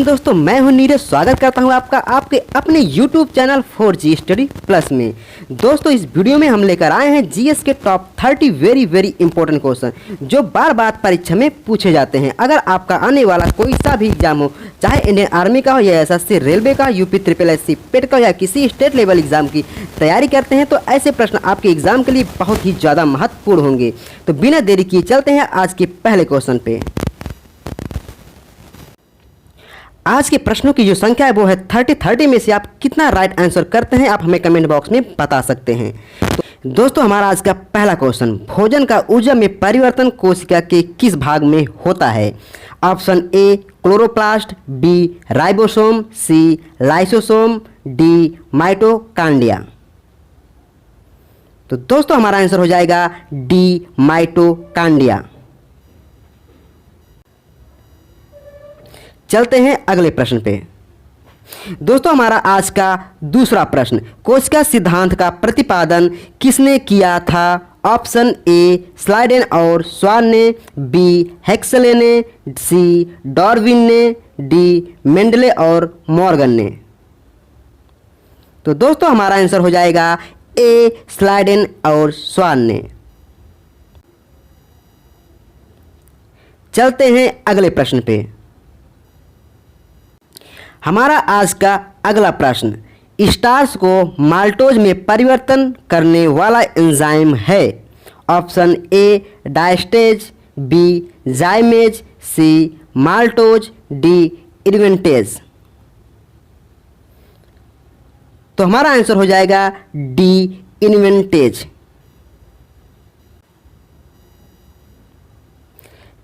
दिन दोस्तों, मैं हूं नीरज। स्वागत करता हूं आपका आपके अपने YouTube channel 4G study plus में। दोस्तों, इस वीडियो में हम लेकर आए हैं जीएस के टॉप 30 वेरी इंपॉर्टेंट क्वेश्चन जो बार बार परीक्षा में पूछे जाते हैं। अगर आपका आने वाला कोई सा भी एग्जाम हो, चाहे इंडियन आर्मी का हो या एसएससी, रेलवे का, यूपी SSSC, पेट का या किसी स्टेट लेवल एग्जाम की तैयारी करते हैं, तो ऐसे प्रश्न आपके एग्जाम के लिए बहुत ही ज़्यादा महत्वपूर्ण होंगे। तो बिना देरी किए चलते हैं आज के पहले क्वेश्चन पे। आज के प्रश्नों की जो संख्या है वो है 30 में से आप कितना राइट आंसर करते हैं, आप हमें कमेंट बॉक्स में बता सकते हैं। तो दोस्तों, हमारा आज का पहला क्वेश्चन, भोजन का ऊर्जा में परिवर्तन कोशिका के किस भाग में होता है? Option A chloroplast, B ribosome, C lysosome, D mitochondria. तो दोस्तों, हमारा आंसर हो जाएगा डी माइटोकांड्रिया। चलते हैं अगले प्रश्न पे। दोस्तों, हमारा आज का दूसरा प्रश्न, कोशिका सिद्धांत का प्रतिपादन किसने किया था? ऑप्शन ए स्लाइडेन और स्वान ने, बी हेक्सले ने, सी डार्विन ने, डी मेंडले और मॉर्गन ने। तो दोस्तों, हमारा आंसर हो जाएगा ए स्लाइडेन और स्वान ने। चलते हैं अगले प्रश्न पे। हमारा आज का अगला प्रश्न, स्टार्च को माल्टोज में परिवर्तन करने वाला एंजाइम है? Option A diastase, B zymase, C maltose, D invertase. तो हमारा आंसर हो जाएगा डी इन्वेंटेज।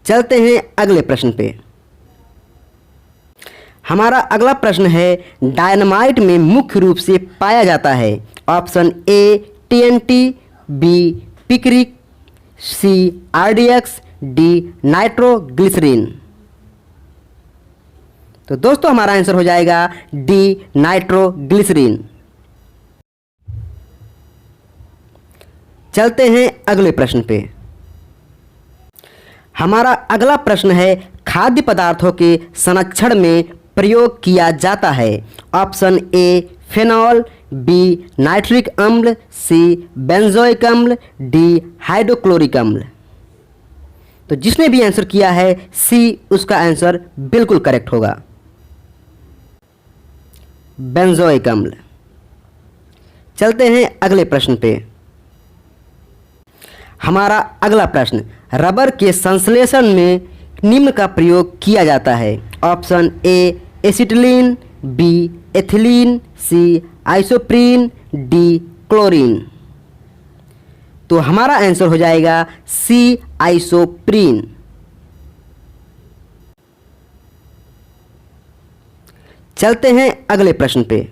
चलते हैं अगले प्रश्न पे। हमारा अगला प्रश्न है, डायनामाइट में मुख्य रूप से पाया जाता है? Option A TNT, B picric, C RDX, D nitroglycerine. तो दोस्तों, हमारा आंसर हो जाएगा डी नाइट्रोग्लिसरीन। चलते हैं अगले प्रश्न पे। हमारा अगला प्रश्न है, खाद्य पदार्थों के संरक्षण में प्रयोग किया जाता है? Option A phenol, B nitric अम्ल, सी बेंजोइक अम्ल, डी हाइड्रोक्लोरिक अम्ल। तो जिसने भी आंसर किया है सी, उसका आंसर बिल्कुल करेक्ट होगा, बेंजोइक अम्ल। चलते हैं अगले प्रश्न पे। हमारा अगला प्रश्न, रबर के संश्लेषण में निम्न का प्रयोग किया जाता है? Option A acetylene, B ethylene, C isoprene, D chlorine. तो हमारा आंसर हो जाएगा सी आइसोप्रीन। चलते हैं अगले प्रश्न पे।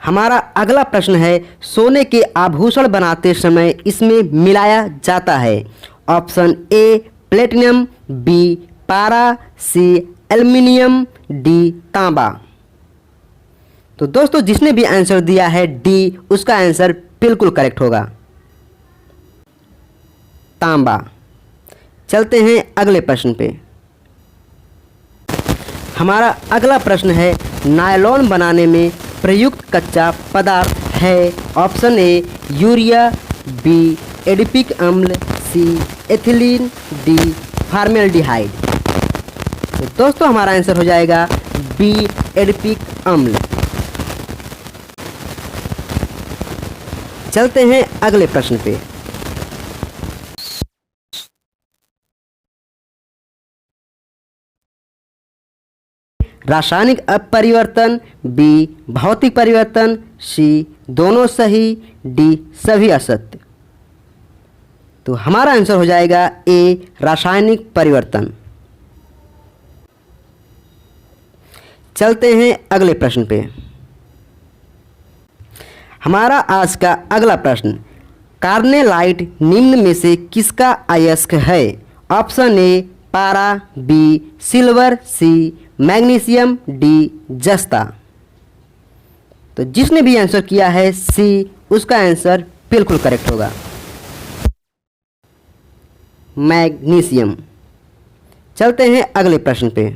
हमारा अगला प्रश्न है, सोने के आभूषण बनाते समय इसमें मिलाया जाता है? ऑप्शन ए प्लेटिनम, बी पारा, सी एल्युमिनियम, डी तांबा। तो दोस्तों, जिसने भी आंसर दिया है डी, उसका आंसर बिल्कुल करेक्ट होगा, तांबा। चलते हैं अगले प्रश्न पे। हमारा अगला प्रश्न है, नायलॉन बनाने में प्रयुक्त कच्चा पदार्थ है? Option A urea, B adipic अम्ल, सी एथिलीन, डी फॉर्मेल्डिहाइड। तो दोस्तों, हमारा आंसर हो जाएगा बी एडिपिक अम्ल। चलते हैं अगले प्रश्न पे। रासायनिक अपरिवर्तन, बी भौतिक परिवर्तन, सी दोनों सही, डी सभी असत्य। तो हमारा आंसर हो जाएगा ए रासायनिक परिवर्तन। चलते हैं अगले प्रश्न पे। हमारा आज का अगला प्रश्न, कार्नेलाइट निम्न में से किसका अयस्क है? ऑप्शन ए पारा, B silver, C magnesium, D जस्ता। तो जिसने भी आंसर किया है सी, उसका आंसर बिल्कुल करेक्ट होगा, मैग्नीशियम। चलते हैं अगले प्रश्न पे।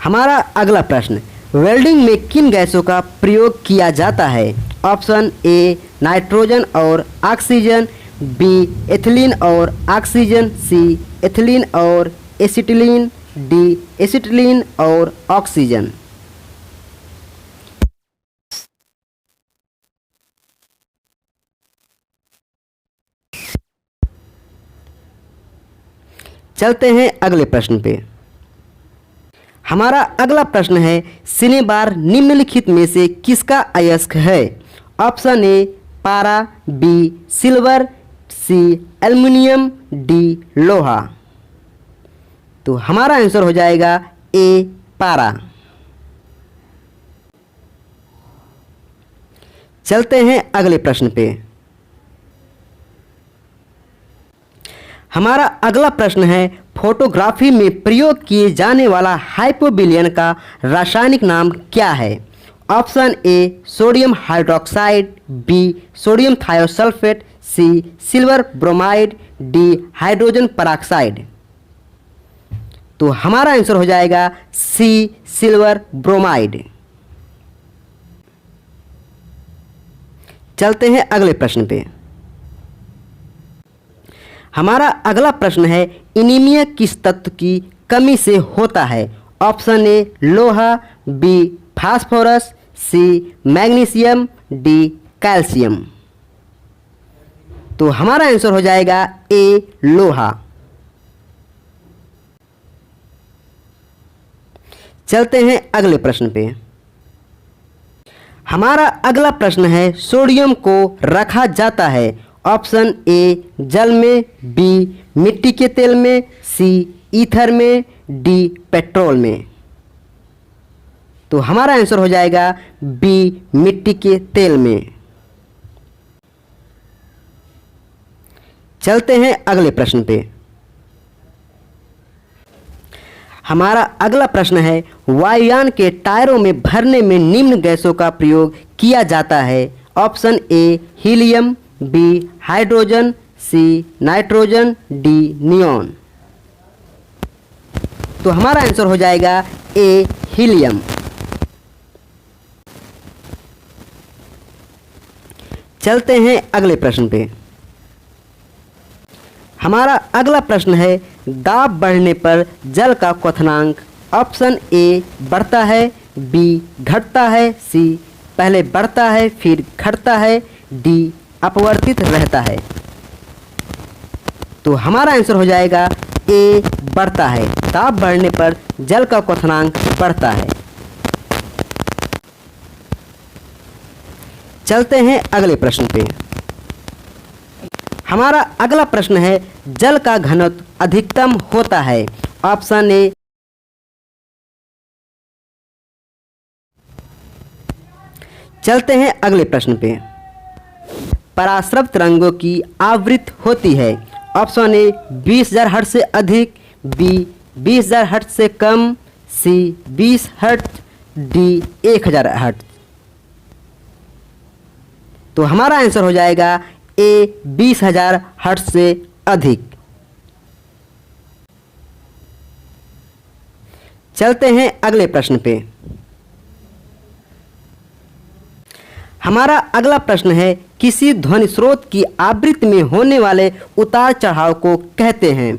हमारा अगला प्रश्न, वेल्डिंग में किन गैसों का प्रयोग किया जाता है? ऑप्शन ए नाइट्रोजन और ऑक्सीजन, बी एथिलीन और ऑक्सीजन, सी एथिलीन और एसिटिलीन, डी एसिटिलीन और ऑक्सीजन। चलते हैं अगले प्रश्न पे। हमारा अगला प्रश्न है, सिनेबार निम्नलिखित में से किसका अयस्क है? ऑप्शन ए पारा, बी सिल्वर, सी एल्युमिनियम, डी लोहा। तो हमारा आंसर हो जाएगा ए पारा। चलते हैं अगले प्रश्न पे। हमारा अगला प्रश्न है, फोटोग्राफी में प्रयोग किए जाने वाला हाइपोबिलियन का रासायनिक नाम क्या है? Option A sodium hydroxide, B sodium thiosulphate, C silver bromide, D hydrogen peroxide. तो हमारा आंसर हो जाएगा सी सिल्वर ब्रोमाइड। चलते हैं अगले प्रश्न पे। हमारा अगला प्रश्न है, एनीमिया किस तत्व की कमी से होता है? ऑप्शन ए लोहा, B phosphorus, C magnesium, D calcium. तो हमारा आंसर हो जाएगा ए लोहा। चलते हैं अगले प्रश्न पे। हमारा अगला प्रश्न है, सोडियम को रखा जाता है? ऑप्शन ए जल में, बी मिट्टी के तेल में, सी ईथर में, डी पेट्रोल में। तो हमारा आंसर हो जाएगा बी मिट्टी के तेल में। चलते हैं अगले प्रश्न पे। हमारा अगला प्रश्न है, वायुयान के टायरों में भरने में निम्न गैसों का प्रयोग किया जाता है? Option A helium, B hydrogen, C nitrogen, D neon. तो हमारा आंसर हो जाएगा ए हीलियम। चलते हैं अगले प्रश्न पे। हमारा अगला प्रश्न है, दाब बढ़ने पर जल का क्वथनांक? ऑप्शन ए बढ़ता है, बी घटता है, सी पहले बढ़ता है फिर घटता है, डी अपवर्तित रहता है। तो हमारा आंसर हो जाएगा ए बढ़ता है। दाब बढ़ने पर जल का क्वथनांक बढ़ता है। चलते हैं अगले प्रश्न पे। हमारा अगला प्रश्न है, जल का घनत्व अधिकतम होता है? ऑप्शन ए चलते हैं अगले प्रश्न पे। पराश्रव तरंगों की आवृत्ति होती है? ऑप्शन ए 20,000 हर्ट्ज से अधिक, बी 20,000 हर्ट्ज से कम, सी 20 हर्ट्ज, डी 1000 हर्ट्ज। तो हमारा आंसर हो जाएगा ए 20,000 हर्ट्ज से अधिक। चलते हैं अगले प्रश्न पे। हमारा अगला प्रश्न है, किसी ध्वनि स्रोत की आवृत्ति में होने वाले उतार चढ़ाव को कहते हैं?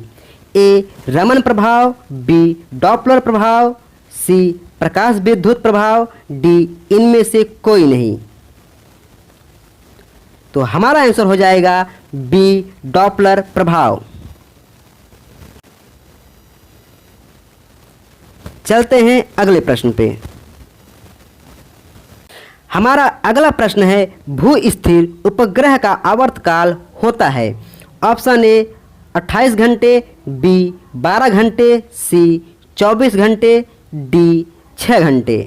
ए रमन प्रभाव, बी डॉपलर प्रभाव, सी प्रकाश विद्युत प्रभाव, डी इनमें से कोई नहीं। तो हमारा आंसर हो जाएगा बी डॉपलर प्रभाव। चलते हैं अगले प्रश्न पे। हमारा अगला प्रश्न है, भू स्थिर उपग्रह का आवर्तकाल होता है? ऑप्शन ए 28 घंटे, बी 12 घंटे, सी 24 घंटे, डी 6 घंटे।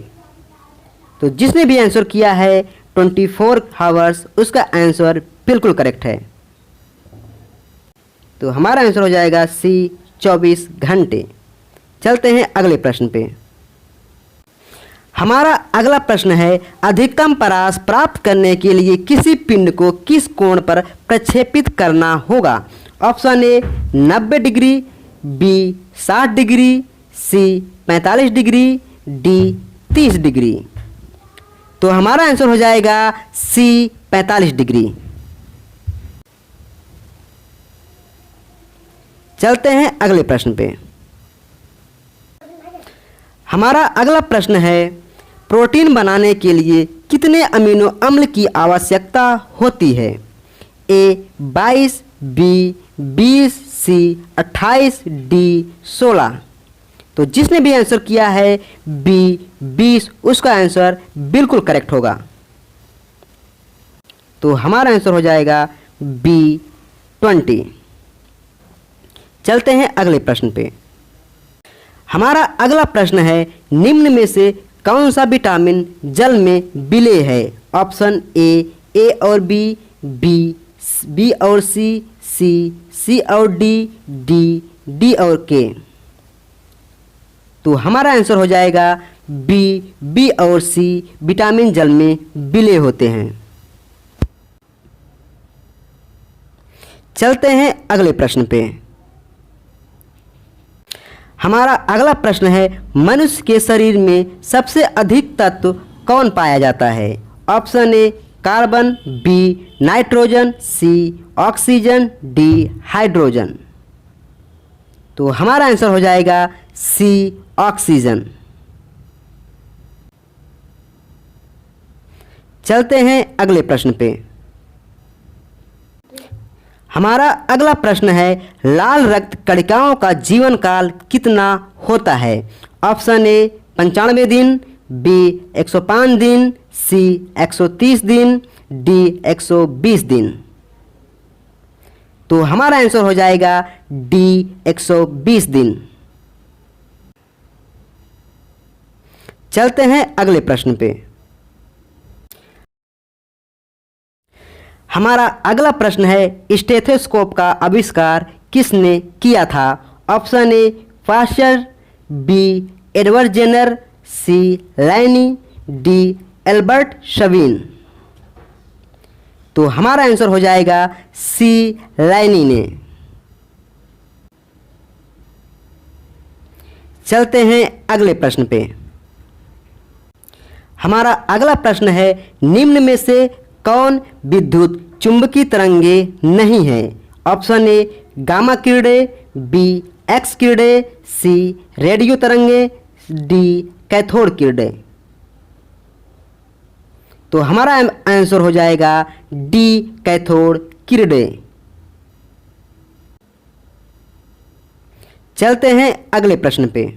तो जिसने भी आंसर किया है 24 आवर्स, उसका आंसर बिल्कुल करेक्ट है। तो हमारा आंसर हो जाएगा सी 24 घंटे। चलते हैं अगले प्रश्न पे। हमारा अगला प्रश्न है, अधिकतम परास प्राप्त करने के लिए किसी पिंड को किस कोण पर प्रक्षेपित करना होगा? Option A 90 degree, B 60 degree, C 45 degree, D 30 degree. तो हमारा आंसर हो जाएगा सी 45 डिग्री। चलते हैं अगले प्रश्न पे। हमारा अगला प्रश्न है, प्रोटीन बनाने के लिए कितने अमीनो अम्ल की आवश्यकता होती है? ए 22, बी 20, सी 28, डी 16। तो जिसने भी आंसर किया है बी 20, उसका आंसर बिल्कुल करेक्ट होगा। तो हमारा आंसर हो जाएगा बी 20। चलते हैं अगले प्रश्न पे। हमारा अगला प्रश्न है, निम्न में से कौन सा विटामिन जल में विलेय है? ऑप्शन ए और बी, बी और सी और डी, डी और के। तो हमारा आंसर हो जाएगा बी और सी विटामिन जल में विलेय होते हैं। चलते हैं अगले प्रश्न पे। हमारा अगला प्रश्न है, मनुष्य के शरीर में सबसे अधिक तत्व कौन पाया जाता है? Option A carbon, B nitrogen, C oxygen, D hydrogen. तो हमारा आंसर हो जाएगा सी ऑक्सीजन। चलते हैं अगले प्रश्न पे। हमारा अगला प्रश्न है, लाल रक्त कणिकाओं का जीवन काल कितना होता है? ऑप्शन ए 95 दिन, बी 105 दिन, सी 130 दिन, डी 120 दिन। तो हमारा आंसर हो जाएगा डी 120 दिन। चलते हैं अगले प्रश्न पे। हमारा अगला प्रश्न है, स्टेथोस्कोप का आविष्कार किसने किया था? Option A Pasteur, B Edward Jenner, C Linnaeus, D Albert Sabin. तो हमारा आंसर हो जाएगा सी लाइनी ने। चलते हैं अगले प्रश्न पे। हमारा अगला प्रश्न है, निम्न में से कौन विद्युत चुंबकीय तरंगे नहीं है? ऑप्शन ए गामा किरणें, बी एक्स किरणें, सी रेडियो तरंगे, डी कैथोड किरणें। तो हमारा आंसर हो जाएगा डी कैथोड किरणें। चलते हैं अगले प्रश्न पे।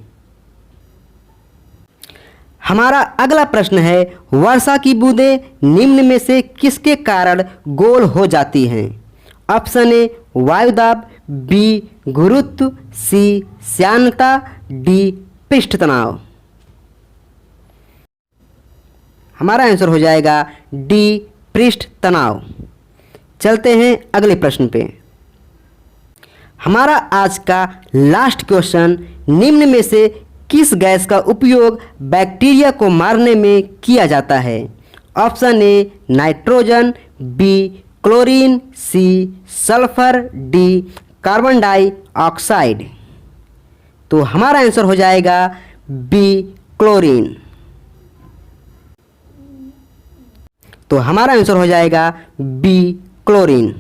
हमारा अगला प्रश्न है, वर्षा की बूंदें निम्न में से किसके कारण गोल हो जाती हैं? ऑप्शन ए वायुदाब, बी गुरुत्व, सी श्यानता, डी पृष्ठ तनाव। हमारा आंसर हो जाएगा डी पृष्ठ तनाव। चलते हैं अगले प्रश्न पे। हमारा आज का लास्ट क्वेश्चन, निम्न में से किस गैस का उपयोग बैक्टीरिया को मारने में किया जाता है? Option A nitrogen, B chlorine, C sulphur, D carbon dioxide. तो हमारा आंसर हो जाएगा बी क्लोरीन। तो हमारा आंसर हो जाएगा बी क्लोरीन।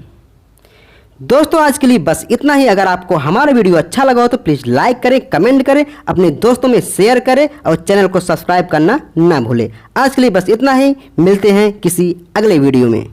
दोस्तों आज के लिए बस इतना ही। अगर आपको हमारा वीडियो अच्छा लगा हो तो प्लीज़ लाइक करें, कमेंट करें, अपने दोस्तों में शेयर करें और चैनल को सब्सक्राइब करना ना भूलें। आज के लिए बस इतना ही। मिलते हैं किसी अगले वीडियो में।